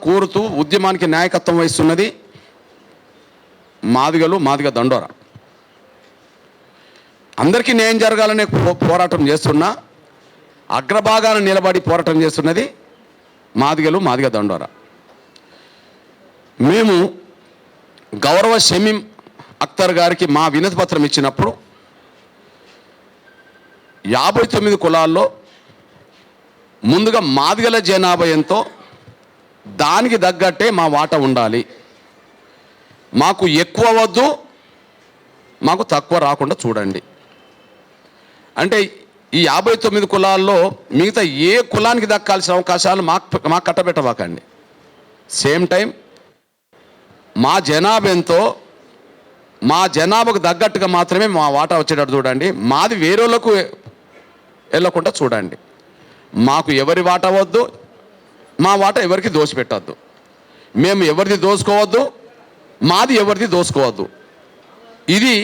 కోరుతూ ఉద్యమానికి నాయకత్వం వహిస్తున్నది మాదిగలు, మాదిగ దండోర. అందరికీ న్యాయం జరగాలనే పోరాటం చేస్తున్నా అగ్రభాగాన నిలబడి పోరాటం చేస్తున్నది మాదిగలు, మాదిగ దండోర. మేము గౌరవ షమీం అఖ్తర్ గారికి మా వినతి పత్రం ఇచ్చినప్పుడు 59 కులాల్లో ముందుగా మాదిగల జనాభా ఎంతో దానికి తగ్గట్టే మా వాటా ఉండాలి, మాకు ఎక్కువ వద్దు, మాకు తక్కువ రాకుండా చూడండి అంటే ఈ 59 కులాల్లో మిగతా ఏ కులానికి దక్కాల్సిన అవకాశాలు మాకు కట్టబెట్టబాకండి. సేమ్ టైం మా జనాభా ఎంతో మా జనాభాకు తగ్గట్టుగా మాత్రమే మా వాటా వచ్చేటట్టు చూడండి. మాది వేరేలకు వెళ్ళకుండా చూడండి. మాకు ఎవరి వాటా వద్దు, మా వాటా ఎవరికి దోసిపెట్టద్దు. మేము ఎవరిది దోసుకోవద్దు, మాది ఎవరిది దోసుకోవద్దు. ఇది